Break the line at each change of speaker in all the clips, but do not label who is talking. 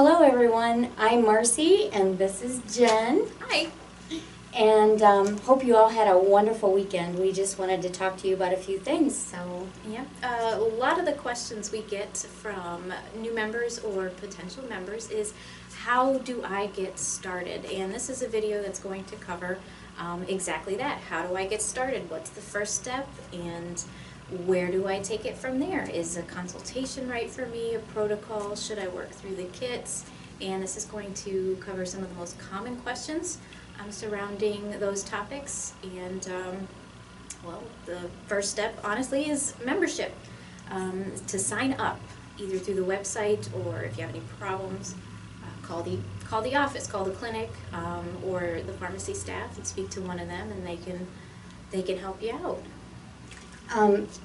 Hello everyone, I'm Marcie and this is Jen.
Hi.
And hope you all had a wonderful weekend. We just wanted to talk to you about a few things. So
Yep. A lot of the questions we get from new members or potential members is, how do I get started? And this is a video that's going to cover exactly that. How do I get started? What's the first step? And where do I take it from there? Is a consultation right for me? A protocol? Should I work through the kits? And this is going to cover some of the most common questions surrounding those topics. And well, the first step, honestly, is membership. To sign up, either through the website, or if you have any problems, call the office, call the clinic, or the pharmacy staff, and speak to one of them, and they can help you out.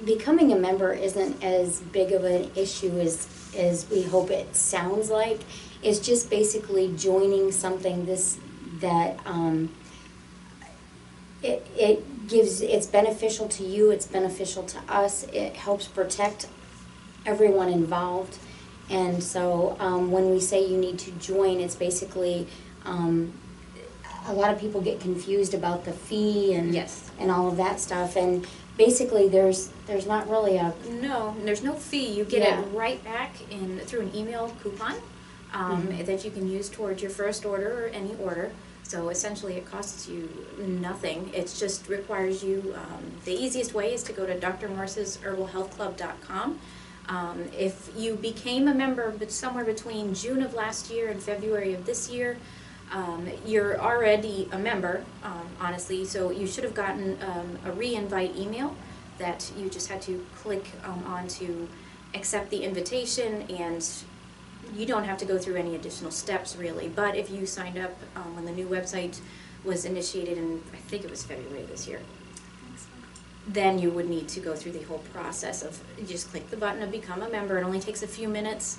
becoming a member isn't as big of an issue as we hope it sounds like. It's just basically joining something that it's beneficial to you, it's beneficial to us, it helps protect everyone involved. And so when we say you need to join, it's basically a lot of people get confused about the fee and
Yes.
and all of that stuff, and basically there's not really a
No, there's no fee. You get
Yeah.
it right back through an email coupon that you can use towards your first order or any order. So essentially it costs you nothing. It just requires you, the easiest way is to go to drmorsesherbalhealthclub.com. If you became a member somewhere between June of last year and February of this year, you're already a member, honestly, so you should have gotten a re-invite email that you just had to click on to accept the invitation, and you don't have to go through any additional steps really. But if you signed up when the new website was initiated in, I think it was February this year, then you would need to go through the whole process of, you just click the button to become a member. It only takes a few minutes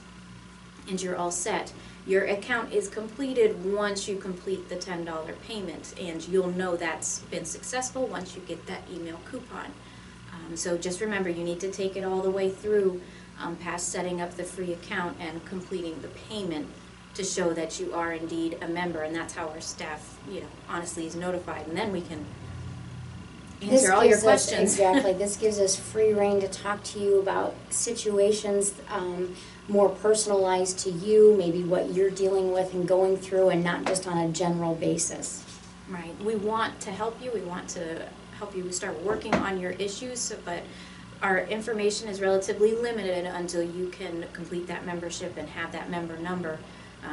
and you're all set. Your account is completed once you complete the $10 payment, and you'll know that's been successful once you get that email coupon. So just remember, you need to take it all the way through past setting up the free account and completing the payment to show that you are indeed a member, and that's how our staff, honestly is notified, and then we can answer all your questions.
Exactly. This gives us free reign to talk to you about situations more personalized to you, maybe what you're dealing with and going through, and not just on a general basis.
Right. We want to help you. We want to help you start working on your issues, but our information is relatively limited until you can complete that membership and have that member number.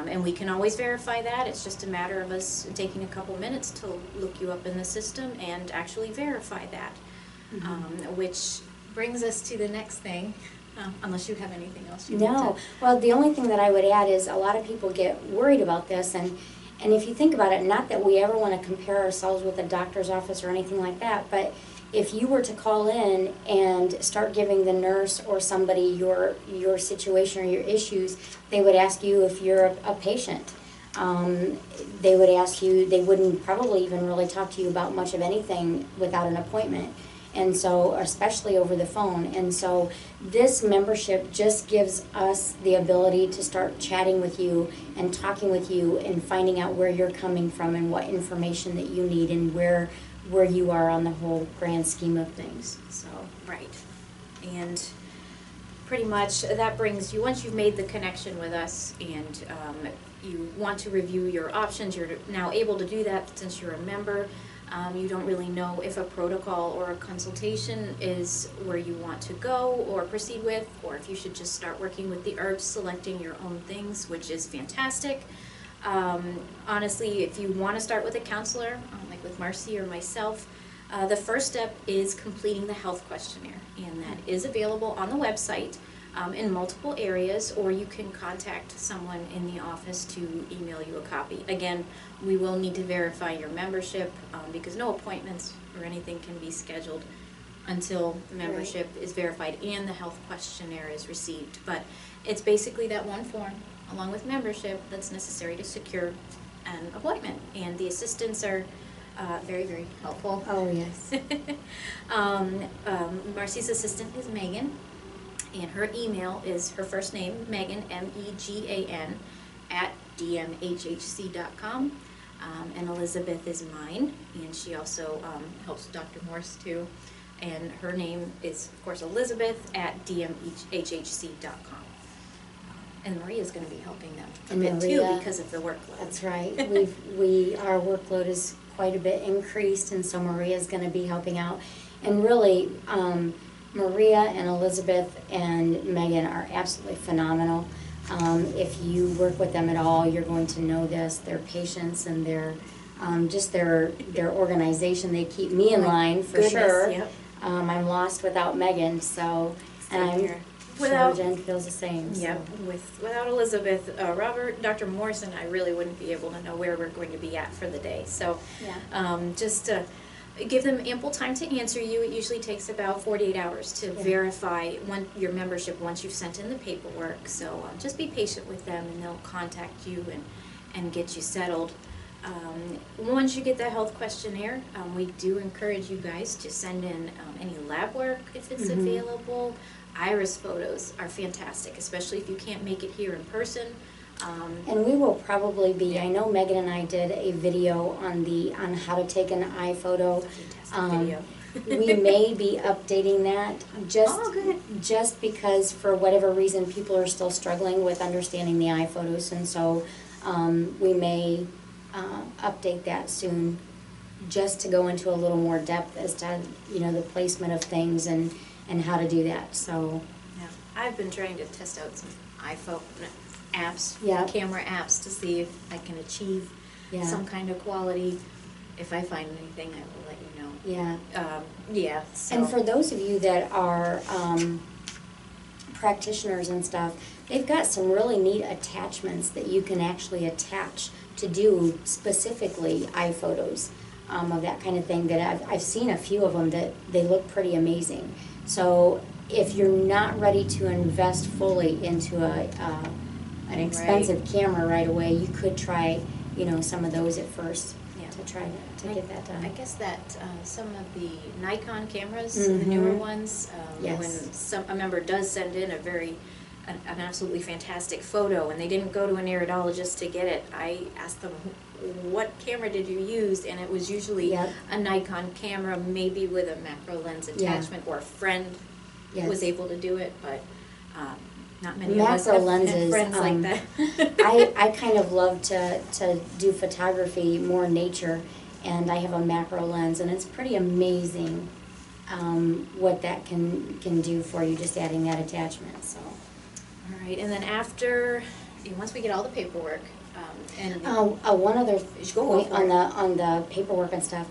And we can always verify that. It's just a matter of us taking a couple minutes to look you up in the system and actually verify that. Which brings us to the next thing, unless you have anything else you need to.
No. Well, the only thing that I would add is a lot of people get worried about this, and if you think about it, not that we ever want to compare ourselves with a doctor's office or anything like that, but if you were to call in and start giving the nurse or somebody your situation or your issues, they would ask you if you're a patient. They would ask you, they wouldn't probably even really talk to you about much of anything without an appointment. And so, especially over the phone. And so this membership just gives us the ability to start chatting with you and talking with you and finding out where you're coming from and what information that you need and where you are on the whole grand scheme of things. So
Right. And pretty much that brings you, once you've made the connection with us and you want to review your options, you're now able to do that since you're a member. You don't really know if a protocol or a consultation is where you want to go or proceed with, or if you should just start working with the herbs, selecting your own things, which is fantastic. Honestly, if you want to start with a counselor, like with Marcie or myself, the first step is completing the health questionnaire, and that is available on the website in multiple areas, or you can contact someone in the office to email you a copy. Again, we will need to verify your membership because no appointments or anything can be scheduled until the membership is verified and the health questionnaire is received. But it's basically that one form along with membership that's necessary to secure an appointment, and the assistants are very, very helpful.
Oh, yes.
Marcie's assistant is Megan, and her email is her first name, Megan, M-E-G-A-N, at dmhhc.com. And Elizabeth is mine, and she also helps Dr. Morse too. And her name is, of course, Elizabeth at dmhhc.com. And Maria's going to be helping them a bit too because of the workload.
That's right. Our workload is quite a bit increased, and so Maria's going to be helping out. And really, Maria and Elizabeth and Megan are absolutely phenomenal. If you work with them at all, you're going to know this. Their patience and their organization, they keep me in line for sure.
Yep.
I'm lost without Megan, so and I'm sure Jen feels the same.
Yep.
So.
Without Elizabeth, Robert, Dr. Morse, and I really wouldn't be able to know where we're going to be at for the day. So, just give them ample time to answer you. It usually takes about 48 hours to verify your membership once you've sent in the paperwork. So just be patient with them, and they'll contact you and get you settled. Once you get the health questionnaire, we do encourage you guys to send in any lab work if it's available. Iris photos are fantastic, especially if you can't make it here in person.
And we will probably be, I know Megan and I did a video on how to take an eye photo.
Fantastic video.
We may be updating that just because for whatever reason people are still struggling with understanding the eye photos, and so we may update that soon just to go into a little more depth as to the placement of things and how to do that. So
I've been trying to test out some iPhone apps, camera apps, to see if I can achieve some kind of quality. If I find anything, I will let you know. So.
And for those of you that are practitioners and stuff, they've got some really neat attachments that you can actually attach to do specifically eye photos of that kind of thing. That I've seen a few of them that they look pretty amazing. So if you're not ready to invest fully into an expensive camera right away, you could try some of those at first to try to get that done.
I guess that some of the Nikon cameras, the newer ones, when a member does send in an absolutely fantastic photo and they didn't go to an iridologist to get it, I asked them, what camera did you use? And it was usually a Nikon camera, maybe with a macro lens attachment, or a friend was able to do it, but not many of us have friends like that.
I kind of love to do photography, more nature, and I have a macro lens, and it's pretty amazing what that can do for you, just adding that attachment. So.
All right, and then once we get all the paperwork,
one other point on the paperwork and stuff,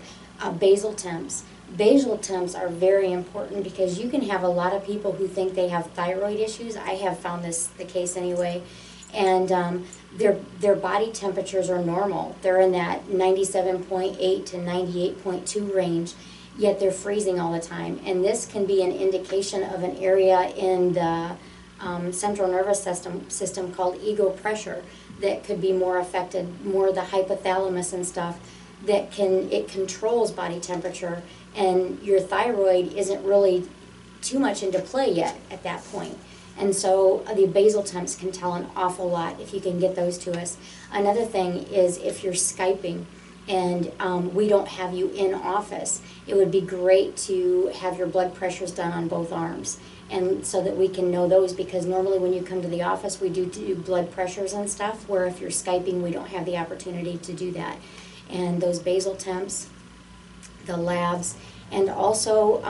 basal temps. Basal temps are very important because you can have a lot of people who think they have thyroid issues. I have found this the case anyway, and their body temperatures are normal. They're in that 97.8 to 98.2 range, yet they're freezing all the time. And this can be an indication of an area in the central nervous system called ego pressure that could be more affected, more the hypothalamus and stuff, that it controls body temperature, and your thyroid isn't really too much into play yet at that point. And so the basal temps can tell an awful lot if you can get those to us. Another thing is if you're Skyping and we don't have you in office, it would be great to have your blood pressures done on both arms, and so that we can know those, because normally when you come to the office we do blood pressures and stuff, where if you're Skyping we don't have the opportunity to do that. And those basal temps, the labs, and also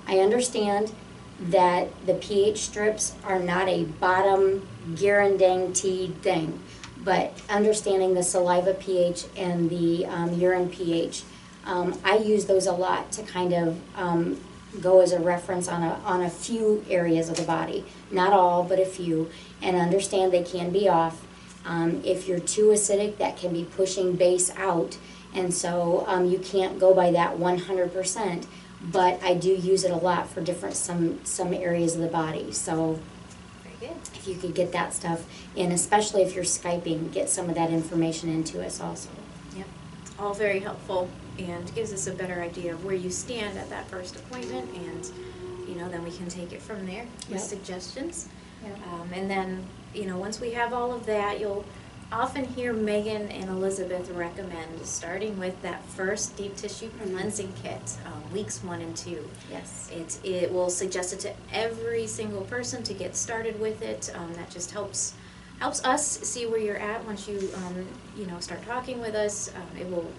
I understand that the pH strips are not a bottom guaranteed thing, but understanding the saliva pH and the urine pH, I use those a lot to kind of go as a reference on a few areas of the body, not all, but a few, and understand they can be off. If you're too acidic, that can be pushing base out, and so you can't go by that 100%, but I do use it a lot for some areas of the body. So
very good.
If you could get that stuff in, especially if you're Skyping, get some of that information into us also.
Yep, all very helpful, and gives us a better idea of where you stand at that first appointment, and then we can take it from there with suggestions.
Yep.
And then once we have all of that, you'll often hear Megan and Elizabeth recommend starting with that first deep tissue cleansing kit, weeks 1 and 2.
Yes.
It will suggest it to every single person to get started with it. That just helps us see where you're at once you start talking with us. It will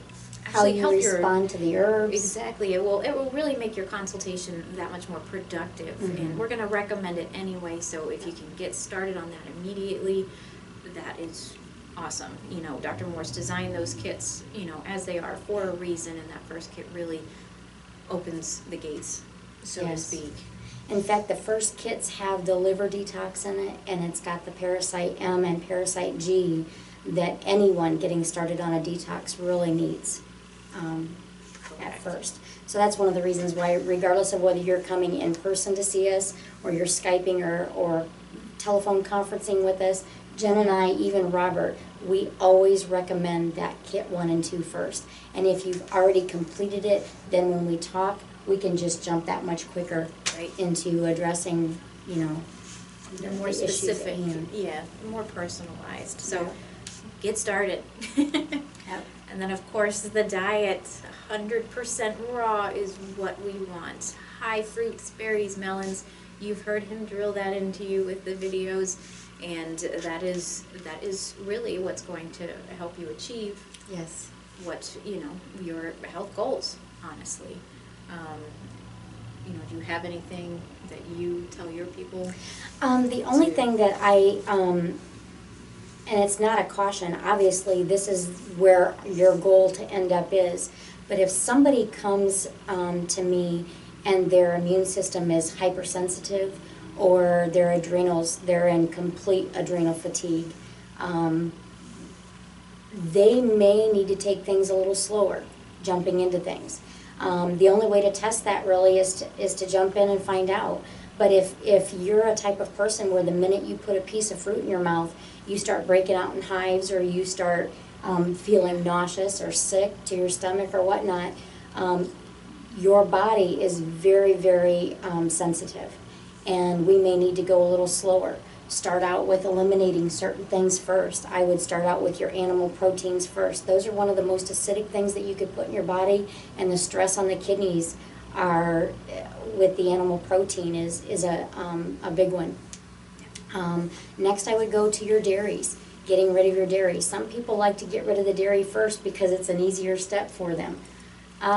How
actually
you
help
respond to the herbs.
Exactly. It will really make your consultation that much more productive. And we're going to recommend it anyway, so if you can get started on that immediately, that is awesome. Dr. Morse designed those kits, as they are for a reason, and that first kit really opens the gates, so to speak.
In fact, the first kits have the liver detox in it, and it's got the Parasite M and Parasite G that anyone getting started on a detox really needs at first. So that's one of the reasons why, regardless of whether you're coming in person to see us, or you're Skyping or telephone conferencing with us, Jen and I, even Robert, we always recommend that kit 1 and 2 first. And if you've already completed it, then when we talk, we can just jump that much quicker into addressing,
They're more specific, more personalized. So get started. And then, of course, the diet, 100% raw is what we want. High fruits, berries, melons. You've heard him drill that into you with the videos. And that is really what's going to help you achieve what your health goals. Honestly, do you have anything that you tell your people?
The only thing that I and it's not a caution. Obviously, this is where your goal to end up is. But if somebody comes to me and their immune system is hypersensitive, or their adrenals, they're in complete adrenal fatigue, they may need to take things a little slower, jumping into things. The only way to test that really is to jump in and find out. But if you're a type of person where the minute you put a piece of fruit in your mouth, you start breaking out in hives, or you start feeling nauseous or sick to your stomach or whatnot, your body is very, very sensitive. And we may need to go a little slower. Start out with eliminating certain things first. I would start out with your animal proteins first. Those are one of the most acidic things that you could put in your body, and the stress on the kidneys are with the animal protein is a big one. Next, I would go to your dairies, getting rid of your dairy. Some people like to get rid of the dairy first because it's an easier step for them.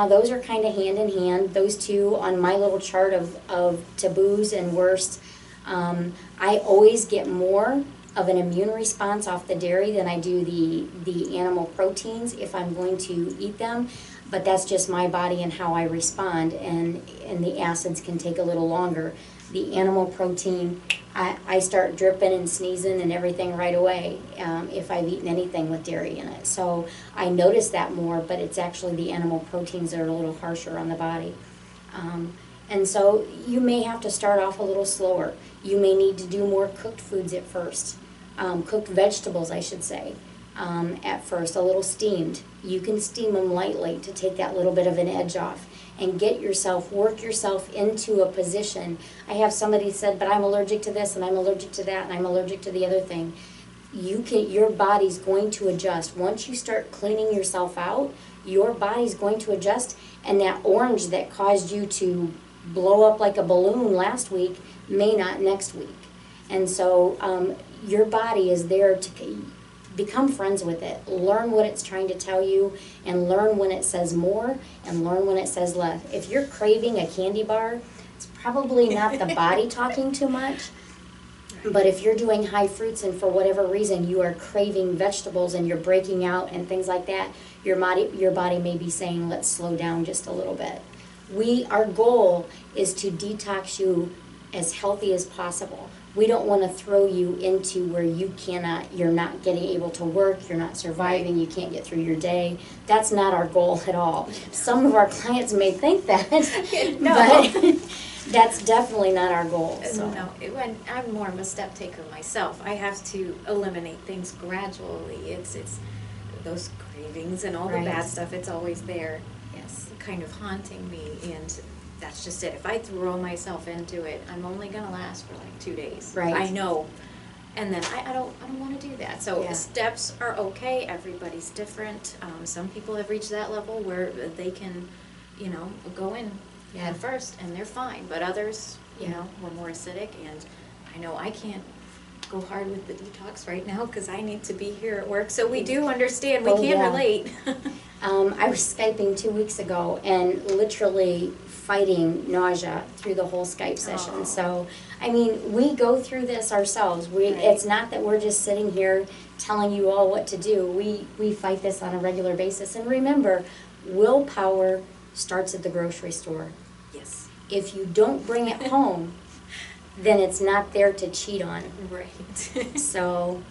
Those are kind of hand in hand. Those two on my little chart of taboos and worst. I always get more of an immune response off the dairy than I do the animal proteins if I'm going to eat them. But that's just my body and how I respond, and the acids can take a little longer. The animal protein, I start dripping and sneezing and everything right away if I've eaten anything with dairy in it. So I notice that more, but it's actually the animal proteins that are a little harsher on the body. And so you may have to start off a little slower. You may need to do more cooked foods at first. Cooked vegetables, I should say, at first, a little steamed. You can steam them lightly to take that little bit of an edge off and work yourself into a position. I have somebody said, but I'm allergic to this and I'm allergic to that and I'm allergic to the other thing. Your body's going to adjust. Once you start cleaning yourself out, your body's going to adjust, and that orange that caused you to blow up like a balloon last week may not next week. And so your body is there to become friends with it. Learn what it's trying to tell you, and learn when it says more and learn when it says less. If you're craving a candy bar, it's probably not the body talking too much. But if you're doing high fruits and for whatever reason you are craving vegetables and you're breaking out and things like that, your body may be saying, let's slow down just a little bit. Our goal is to detox you as healthy as possible. We don't want to throw you into where you're not getting able to work, you're not surviving, you can't get through your day. That's not our goal at all. Some of our clients may think that, but that's definitely not our goal. So.
No, I'm more of a step taker myself. I have to eliminate things gradually. It's those cravings and all the bad stuff, it's always there. Yes, kind of haunting me, and that's just it. If I throw myself into it, I'm only going to last for like 2 days.
Right.
I know. And then I don't want to do that. So
Yeah.
steps are okay. Everybody's different. Some people have reached that level where they can, you know, go in
Yeah.
head first and they're fine. But others, you
Yeah.
know, were more acidic, and I know I can't go hard with the detox right now because I need to be here at work. So we do understand. We
Oh,
can
yeah.
relate.
I was Skyping 2 weeks ago and literally fighting nausea through the whole Skype session.
Oh.
So, I mean, we go through this ourselves.
Right.
It's not that we're just sitting here telling you all what to do. We fight this on a regular basis. And remember, willpower starts at the grocery store.
Yes.
If you don't bring it home, then it's not there to cheat on.
Right.
So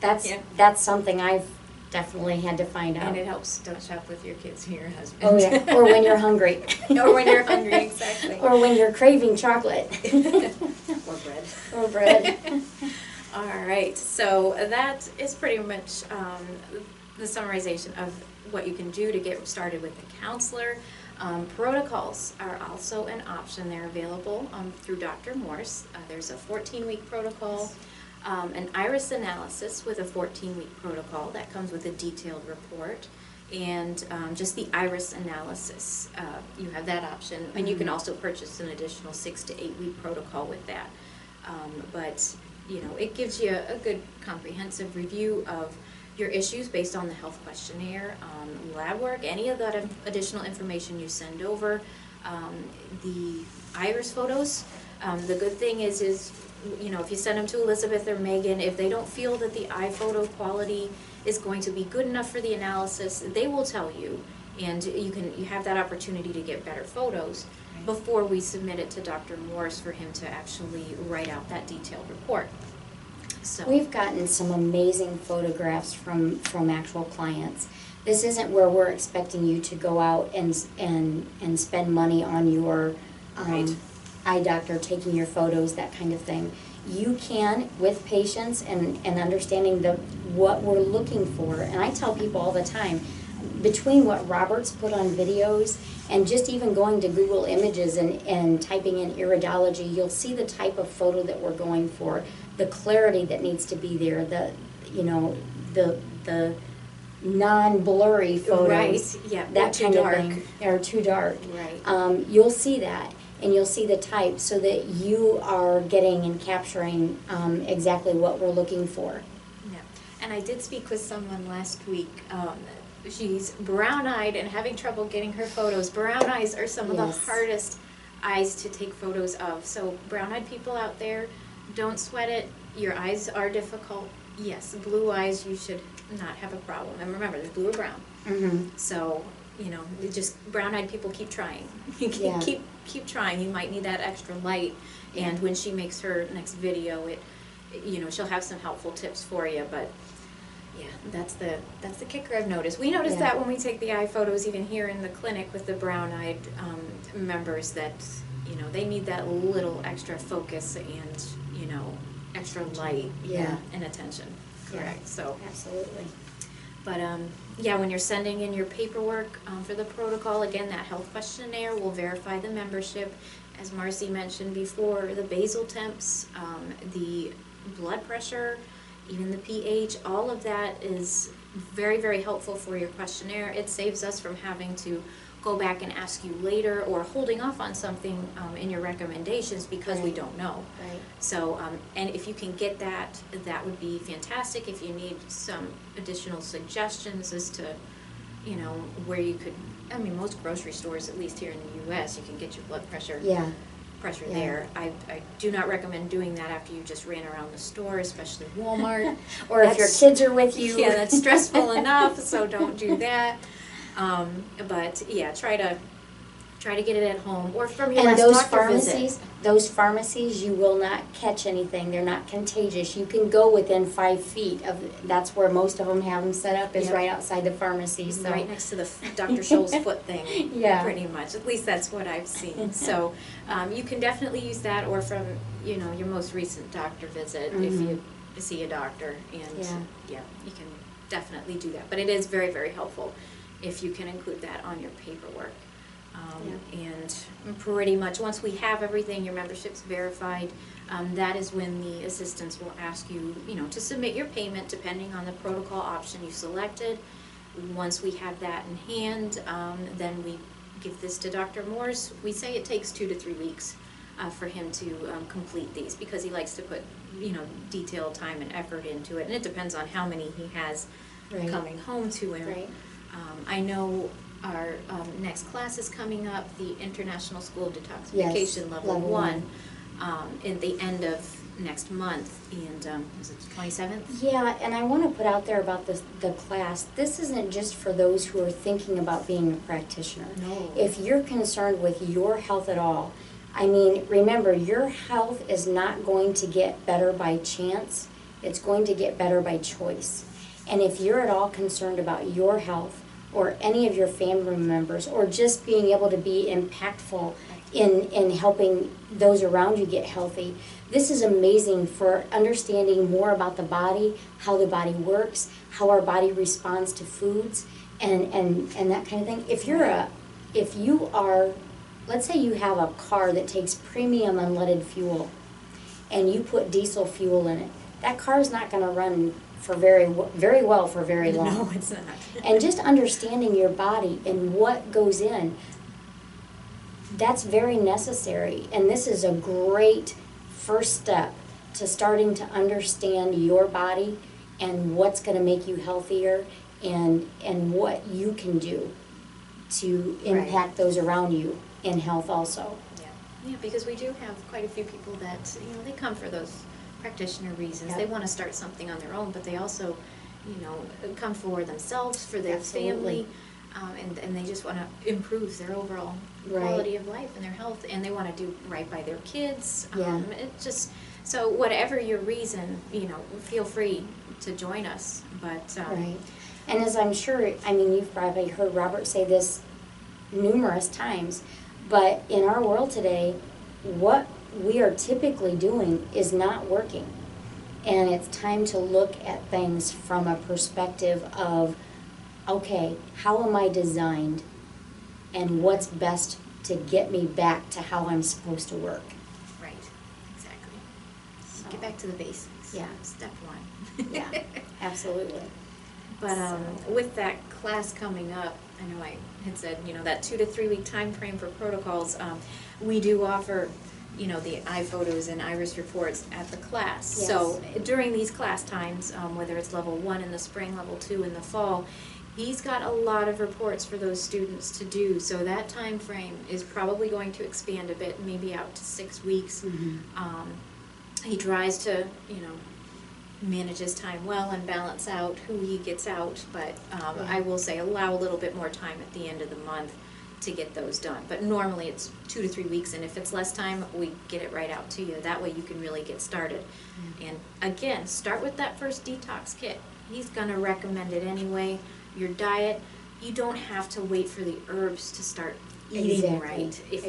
Yeah.
that's something I've definitely had to find out.
And it helps. Don't shop with your kids and your husband.
Oh yeah, or when you're hungry.
Or when you're hungry, exactly.
Or when you're craving chocolate.
Or bread.
Or bread.
All right, so that is pretty much the summarization of what you can do to get started with the counselor. Protocols are also an option. They're available through Dr. Morse. There's a 14-week protocol, an iris analysis with a 14-week protocol that comes with a detailed report, and just the iris analysis. You have that option, and you can also purchase an additional 6 to 8 week protocol with that. But you know, it gives you a good comprehensive review of your issues based on the health questionnaire, lab work, any of that additional information you send over, the iris photos. The good thing is, you know, if you send them to Elizabeth or Megan, if they don't feel that the eye photo quality is going to be good enough for the analysis, they will tell you, and you have that opportunity to get better photos before we submit it to Dr. Morse for him to actually write out that detailed report. So
We've gotten some amazing photographs from actual clients. This isn't where we're expecting you to go out and spend money on your
Right.
eye doctor taking your photos, that kind of thing. You can, with patience and understanding what we're looking for, and I tell people all the time, between what Robert's put on videos and just even going to Google Images and typing in iridology, you'll see the type of photo that we're going for, the clarity that needs to be there, the non-blurry photos.
Right, yeah,
that
too
kind
dark.
of thing, or too dark.
Right.
You'll see that, and you'll see the type so that you are getting and capturing exactly what we're looking for.
Yeah, and I did speak with someone last week. She's brown-eyed and having trouble getting her photos. Brown eyes are some of the
Yes.
hardest eyes to take photos of. So brown-eyed people out there, don't sweat it. Your eyes are difficult. Yes, blue eyes, you should not have a problem. And remember, there's blue or brown.
Mm-hmm.
So, you know, just brown-eyed people keep trying.
Yeah.
keep trying. You might need that extra light. And when she makes her next video, you know, she'll have some helpful tips for you. But yeah, that's the kicker I've noticed. We notice that when we take the eye photos, even here in the clinic with the brown-eyed members, that you know they need that little extra focus and you know extra light and attention. Correct.
Yeah.
So
Absolutely.
but yeah, when you're sending in your paperwork for the protocol, again, that health questionnaire will verify the membership. As Marcie mentioned before, the basal temps, the blood pressure, even the pH, all of that is very, very helpful for your questionnaire. It saves us from having to go back and ask you later or holding off on something in your recommendations because we don't know.
Right.
So, and if you can get that, that would be fantastic. If you need some additional suggestions as to, you know, where you could, I mean, most grocery stores, at least here in the U.S., you can get your blood pressure there. I do not recommend doing that after you just ran around the store, especially Walmart.
Or if your kids are with you.
Yeah, that's stressful enough, so don't do that. But yeah, try to get it at home or from your
And
last doctor visit.
those pharmacies, you will not catch anything. They're not contagious. You can go within 5 feet of. That's where most of them have them set up. Is right outside the pharmacy. So
Right next to the Dr. Scholl's foot thing.
Yeah.
Pretty much. At least that's what I've seen. So you can definitely use that, or from you know your most recent doctor visit if you see a doctor, and yeah, you can definitely do that. But it is very, very helpful if you can include that on your paperwork. And pretty much once we have everything, your membership's verified, that is when the assistants will ask you, to submit your payment depending on the protocol option you selected. Once we have that in hand, then we give this to Dr. Morse. We say it takes 2 to 3 weeks for him to complete these, because he likes to put, detailed time and effort into it, and it depends on how many he has coming home to him.
Right.
I know our next class is coming up, the International School of Detoxification, Level 1, in the end of next month, and is it the 27th?
Yeah, and I want to put out there about the class. This isn't just for those who are thinking about being a practitioner.
No.
If you're concerned with your health at all, I mean, remember, your health is not going to get better by chance. It's going to get better by choice. And if you're at all concerned about your health, or any of your family members, or just being able to be impactful in helping those around you get healthy, this is amazing for understanding more about the body, how the body works, how our body responds to foods, and that kind of thing. If you are, let's say you have a car that takes premium unleaded fuel, and you put diesel fuel in it, that car is not going to run for very well for very long.
No, it's not.
And just understanding your body and what goes in, that's very necessary. And this is a great first step to starting to understand your body and what's going to make you healthier, and what you can do to impact those around you in health also.
Yeah, because we do have quite a few people that, they come for those practitioner reasons.
Yep.
They want to start something on their own, but they also, come for themselves, for their
Absolutely.
family, and they just want to improve their overall quality of life and their health, and they want to do right by their kids.
Yeah.
So whatever your reason, feel free to join us. But
Right. And as I'm sure, you've probably heard Robert say this numerous times, but in our world today, what we are typically doing is not working. And it's time to look at things from a perspective of, okay, how am I designed, and what's best to get me back to how I'm supposed to work.
Right, exactly.
So,
Get back to the basics.
Yeah.
Step 1.
yeah, absolutely.
But with that class coming up, I know I had said, that 2 to 3 week time frame for protocols, we do offer, the eye photos and iris reports at the class.
Yes.
So during these class times, whether it's level 1 in the spring, level 2 in the fall, he's got a lot of reports for those students to do. So that time frame is probably going to expand a bit, maybe out to 6 weeks.
Mm-hmm.
He tries to, manage his time well and balance out who he gets out, but I will say allow a little bit more time at the end of the month to get those done. But normally it's 2 to 3 weeks, and if it's less time, we get it right out to you. That way you can really get started. And again, start with that first detox kit. He's going to recommend it anyway. Your diet, you don't have to wait for the herbs to start eating right. If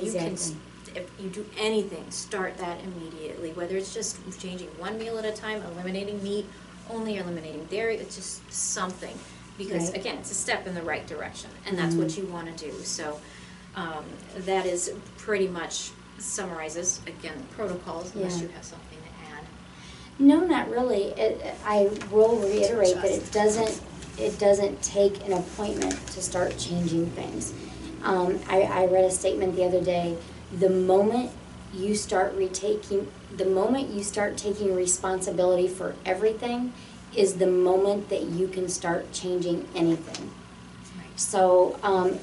you do anything, start that immediately, whether it's just changing one meal at a time, eliminating meat, only eliminating dairy, it's just something. Because again, it's a step in the right direction, and that's what you want to do. So that is pretty much summarizes, again, the protocols, unless you have something to add.
No, not really. I will reiterate that it doesn't take an appointment to start changing things. I read a statement the other day. The moment you start taking responsibility for everything is the moment that you can start changing anything.
Right.
So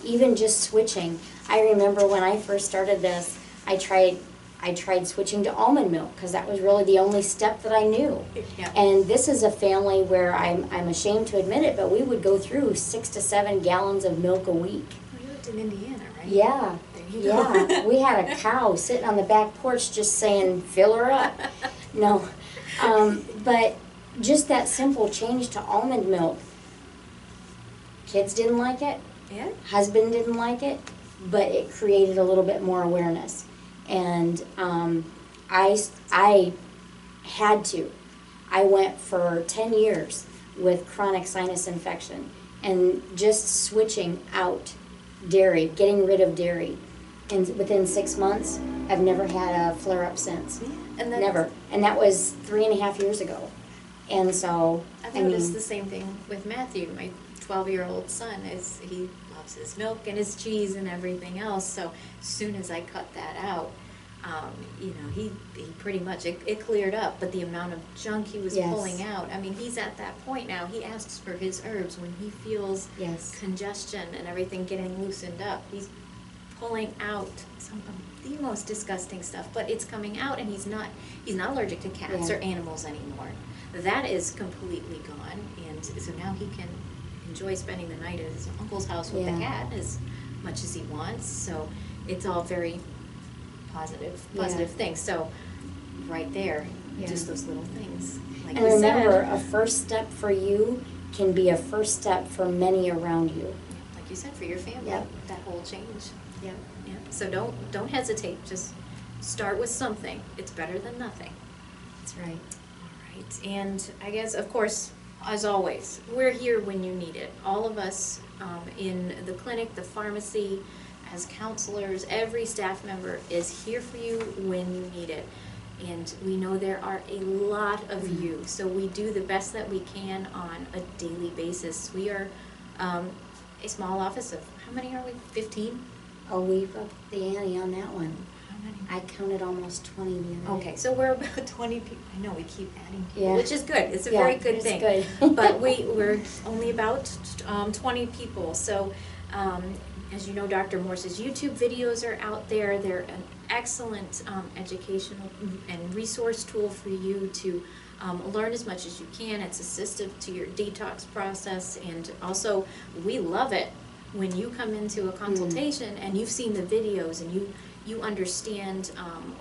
even just switching, I remember when I first started this, I tried switching to almond milk because that was really the only step that I knew.
Yeah.
And this is a family where I'm ashamed to admit it, but we would go through 6 to 7 gallons of milk a week.
Well, you lived in Indiana, right?
Yeah. Yeah, we had a cow sitting on the back porch just saying, fill her up. No, but just that simple change to almond milk. Kids didn't like it.
Yeah.
Husband didn't like it, but it created a little bit more awareness. And I had to. I went for 10 years with chronic sinus infection, and just switching out dairy, getting rid of dairy. And within 6 months, I've never had a flare-up since.
And
Never. And that was 3.5 years ago. And so,
I've noticed the same thing with Matthew, my 12-year-old son. He loves his milk and his cheese and everything else. So as soon as I cut that out, he pretty much, it cleared up. But the amount of junk he was pulling out, I mean, he's at that point now. He asks for his herbs when he feels congestion and everything getting loosened up. He's pulling out some of the most disgusting stuff, but it's coming out, and he's not allergic to cats or animals anymore. That is completely gone, and so now he can enjoy spending the night at his uncle's house with the cat as much as he wants. So it's all very positive things. So right there, just those little things. Like
and remember, a first step for you can be a first step for many around you.
Like you said, for your family, that whole change.
Yeah.
So don't hesitate. Just start with something. It's better than nothing.
That's right.
All right. And I guess, of course, as always, we're here when you need it. All of us in the clinic, the pharmacy, as counselors, every staff member is here for you when you need it. And we know there are a lot of you, so we do the best that we can on a daily basis. We are a small office of, how many are we, 15?
Oh, we've upped the ante on that one.
How many?
I counted almost 20 the other day.
Okay, so we're about 20 people. I know, we keep adding people,
Yeah.
which is good. It's a very good thing.
It's good.
But we're only about 20 people. So, as you know, Dr. Morse's YouTube videos are out there. They're an excellent educational and resource tool for you to learn as much as you can. It's assistive to your detox process, and also we love it when you come into a consultation and you've seen the videos and you understand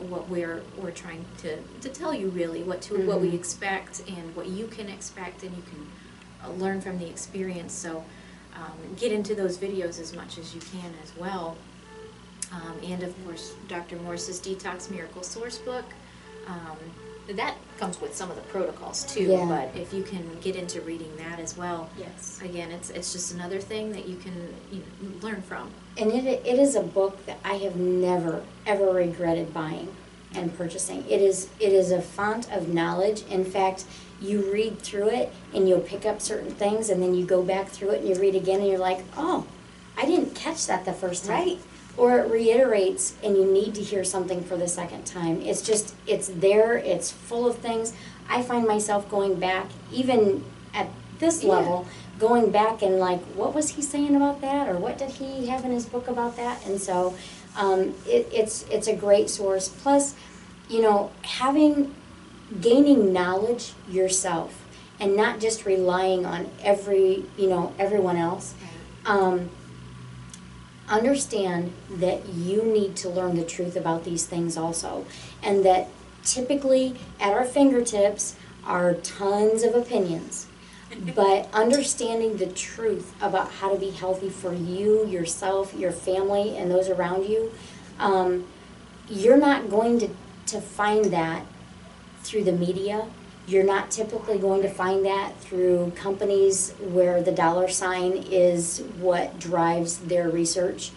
what we're trying to tell you, really, what we expect and what you can expect, and you can learn from the experience. So get into those videos as much as you can as well. And of course, Dr. Morse's Detox Miracle Sourcebook. That comes with some of the protocols too, but if you can get into reading that as well, again, it's just another thing that you can learn from.
And it is a book that I have never, ever regretted buying and purchasing. It is a font of knowledge. In fact, you read through it and you'll pick up certain things, and then you go back through it and you read again and you're like, oh, I didn't catch that the first time.
Right.
Or it reiterates and you need to hear something for the second time. It's just, it's there, it's full of things. I find myself going back, even at this level, going back and like, what was he saying about that? Or what did he have in his book about that? And so it's a great source. Plus, gaining knowledge yourself and not just relying on everyone else. Understand that you need to learn the truth about these things also, and that typically at our fingertips are tons of opinions, but understanding the truth about how to be healthy for you, yourself, your family, and those around you, you're not going to find that through the media. You're not typically going to find that through companies where the dollar sign is what drives their research.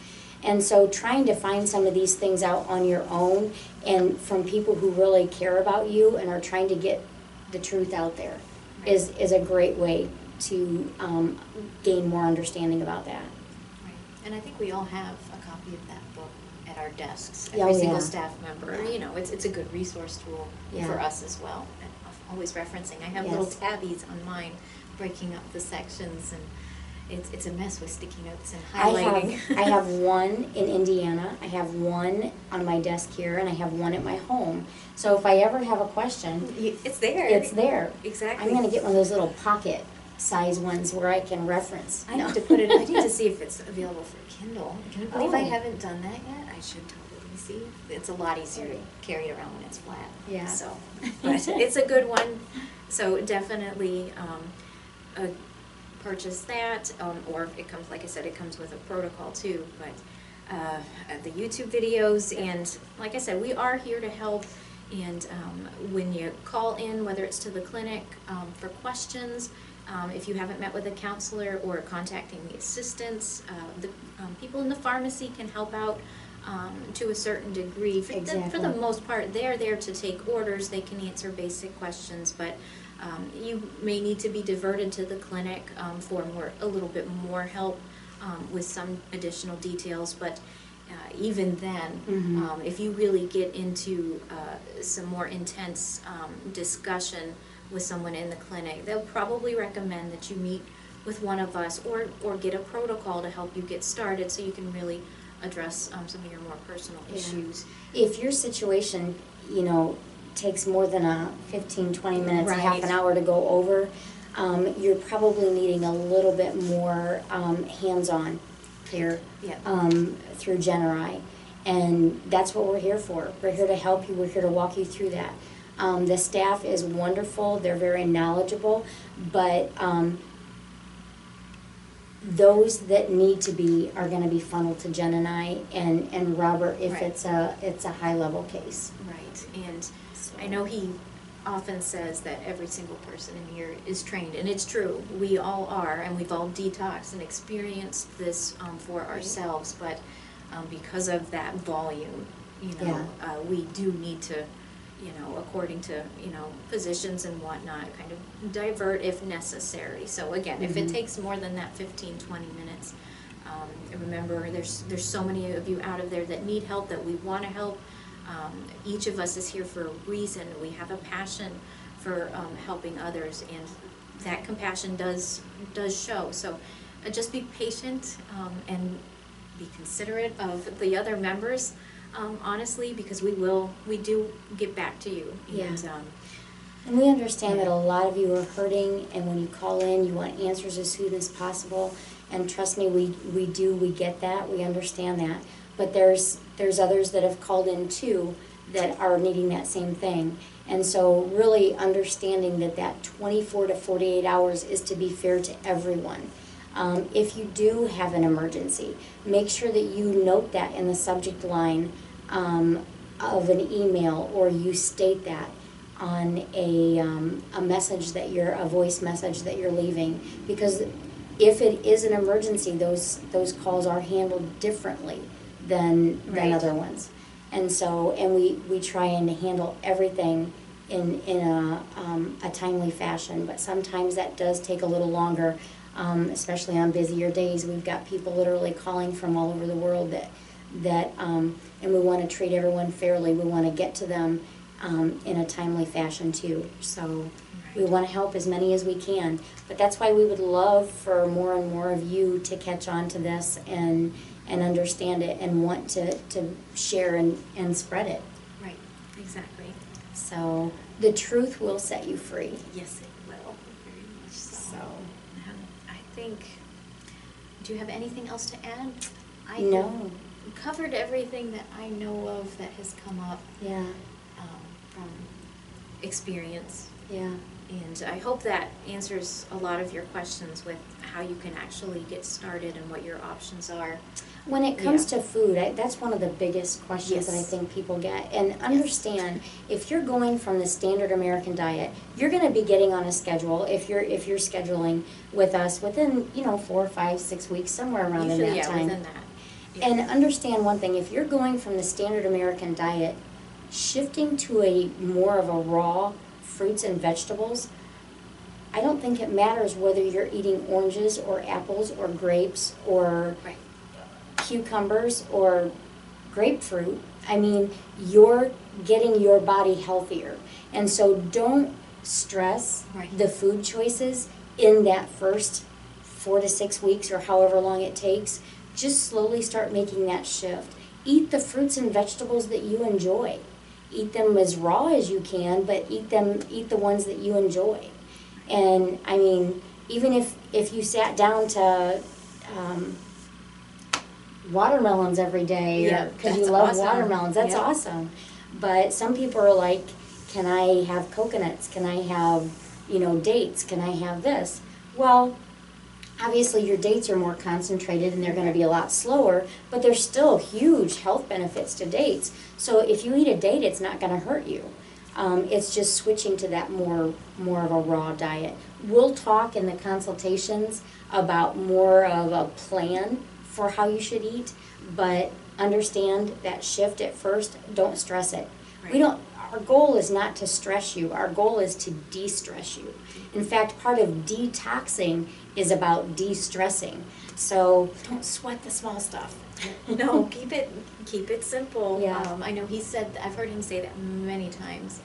And so trying to find some of these things out on your own and from people who really care about you and are trying to get the truth out there is a great way to gain more understanding about that.
Right. And I think we all have a copy of that book at our desks.
Oh,
Every single staff member. It's a good resource tool for us as well. Always referencing. I have little tabbies on mine, breaking up the sections, and it's a mess with sticky notes and highlighting.
I have one in Indiana, I have one on my desk here, and I have one at my home. So if I ever have a question,
it's there.
It's there.
Exactly.
I'm going to get one of those little pocket size ones where I can reference.
I need to put it. I need to see if it's available for Kindle. Can you believe I haven't done that yet? I should totally see. It's a lot easier to carry it around when it's flat.
Yeah.
So, but it's a good one. So definitely purchase that. Or it comes, like I said, it comes with a protocol too. But the YouTube videos, and like I said, we are here to help. And when you call in, whether it's to the clinic for questions, If you haven't met with a counselor or contacting the assistants, the people in the pharmacy can help out to a certain degree. For the most part, they're there to take orders. They can answer basic questions, but you may need to be diverted to the clinic for a little bit more help with some additional details. But even then, if you really get into some more intense discussion with someone in the clinic, they'll probably recommend that you meet with one of us or get a protocol to help you get started so you can really address some of your more personal issues.
If your situation, takes more than a 15-20 minutes, half an hour to go over, you're probably needing a little bit more hands-on care through Generi. And that's what we're here for. We're here to help you. We're here to walk you through that. The staff is wonderful. They're very knowledgeable, but those that need to be are going to be funneled to Jen and I and Robert if it's a high-level case.
Right. And I know he often says that every single person in here is trained, and it's true. We all are, and we've all detoxed and experienced this for ourselves, but because of that volume, we do need to, according to, physicians and whatnot, kind of divert if necessary. So again, if it takes more than that 15-20 minutes, remember there's so many of you out of there that need help, that we want to help. Each of us is here for a reason. We have a passion for helping others, and that compassion does show. So just be patient and be considerate of the other members, honestly, because we do get back to you.
And we understand that a lot of you are hurting, and when you call in, you want answers as soon as possible. And trust me, we get that, we understand that. But there's others that have called in too that are needing that same thing. And so really understanding that 24 to 48 hours is to be fair to everyone. If you do have an emergency, make sure that you note that in the subject line of an email, or you state that on a message that a voice message that you're leaving, because if it is an emergency, those calls are handled differently than other ones. And so, we try and handle everything in a timely fashion, but sometimes that does take a little longer, especially on busier days. We've got people literally calling from all over the world that and we want to treat everyone fairly. We want to get to them in a timely fashion too. So we want to help as many as we can, but that's why we would love for more and more of you to catch on to this and understand it and want to share and spread it.
Right, exactly.
So the truth will set you free.
Yes, it will. Very much so. I think, do you have anything else to add?
No.
Covered everything that I know of that has come up from experience.
Yeah.
And I hope that answers a lot of your questions with how you can actually get started and what your options are.
When it comes to food, that's one of the biggest questions that I think people get. And understand, if you're going from the standard American diet, you're going to be getting on a schedule if you're scheduling with us within 4, 5, 6 weeks, somewhere around in that time.
Within that. Yeah.
And understand one thing: if you're going from the standard American diet, shifting to a more of a raw fruits and vegetables, I don't think it matters whether you're eating oranges or apples or grapes or cucumbers or grapefruit. I mean, you're getting your body healthier. And so don't stress the food choices in that first 4 to 6 weeks or however long it takes. Just slowly start making that shift. Eat the fruits and vegetables that you enjoy. Eat them as raw as you can, but eat the ones that you enjoy. And I mean, even if you sat down to watermelons every day because you love watermelons, that's awesome. But some people are like, can I have coconuts? Can I have, dates? Can I have this? Well, obviously your dates are more concentrated and they're going to be a lot slower, but there's still huge health benefits to dates. So if you eat a date, it's not going to hurt you. It's just switching to that more of a raw diet. We'll talk in the consultations about more of a plan for how you should eat, but understand that shift at first, don't stress it.
Right.
Our goal is not to stress you, our goal is to de-stress you. In fact, part of detoxing is about de-stressing. So don't sweat the small stuff.
No, keep it simple.
Yeah.
I know I've heard him say that many times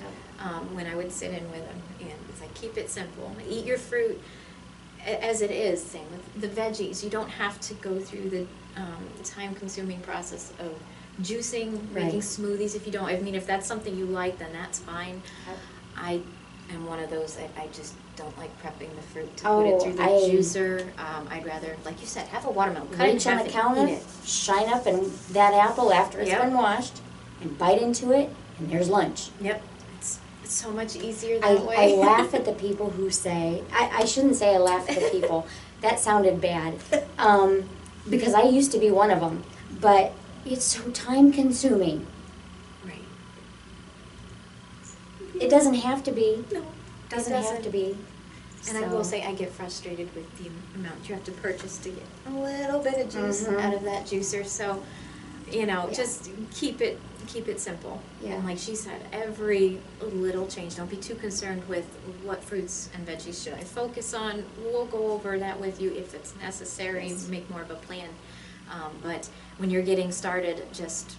when I would sit in with him, and it's like, keep it simple. Eat your fruit as it is. Same with the veggies. You don't have to go through the time-consuming process of juicing, making
Right.
smoothies if you don't. I mean, if that's something you like, then that's fine.
Yep.
I am one of those that I just don't like prepping the fruit to put
Oh,
it through the juicer. I'd rather, like you said, have a watermelon, cut it in
Reach on
half
the
and
counter,
eat it.
shine up and that apple after it's
Yep.
been washed, and bite into it, and there's lunch.
Yep, it's so much easier
I
that way.
laugh at the people who say, I shouldn't say I laugh at the people, that sounded bad, because I used to be one of them, but it's so time consuming.
Right.
It doesn't have to be,
No,
doesn't have to be.
And I will
So-
say, I get frustrated with the amount you have to purchase to get a little bit of juice
Mhm.
out of that juicer. So,
Yeah.
just keep it simple.
Yeah.
And like she said, every little change. Don't be too concerned with what fruits and veggies should I focus on. We'll go over that with you if it's necessary.
Yes.
Make more of a plan. But when you're getting started, just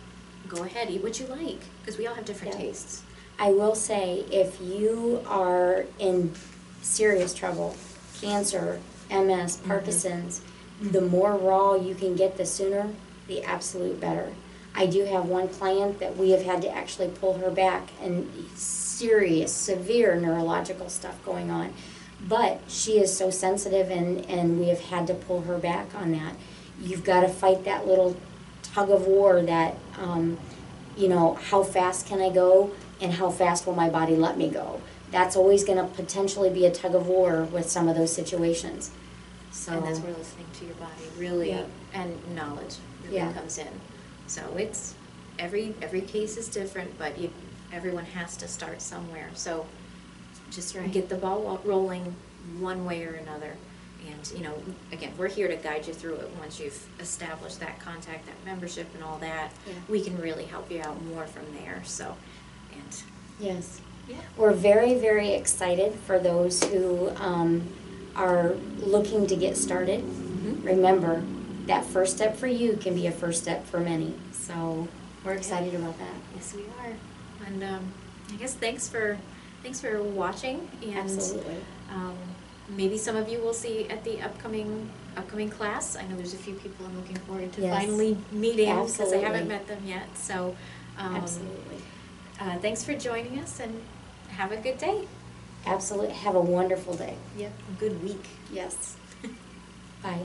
go ahead, eat what you like, because we all have different
Yeah.
tastes.
I will say, if you are in serious trouble, cancer, MS, Parkinson's, the more raw you can get, the sooner, the absolute better. I do have one client that we have had to actually pull her back, and serious, severe neurological stuff going on. But she is so sensitive, and we have had to pull her back on that. You've got to fight that little tug of war that, how fast can I go and how fast will my body let me go? That's always going to potentially be a tug of war with some of those situations. So,
And that's where listening to your body really,
Yeah.
and knowledge really
Yeah.
comes in. So it's, every case is different, but everyone has to start somewhere. So just
Right.
get the ball rolling one way or another. And, again, we're here to guide you through it. Once you've established that contact, that membership and all that,
Yeah.
we can really help you out more from there. So, and
yes.
yeah.
We're very, very excited for those who are looking to get started.
Mhm.
Remember, that first step for you can be a first step for many. So we're excited about that.
Yes, we are. And I guess thanks for watching. And
Absolutely.
maybe some of you will see at the upcoming class. I know there's a few people I'm looking forward to
Yes.
finally meeting, because I
Absolutely.
haven't met them yet. So
Absolutely.
thanks for joining us, and have a good day.
Absolutely. Have a wonderful day.
Yep. A good week.
Yes. Bye.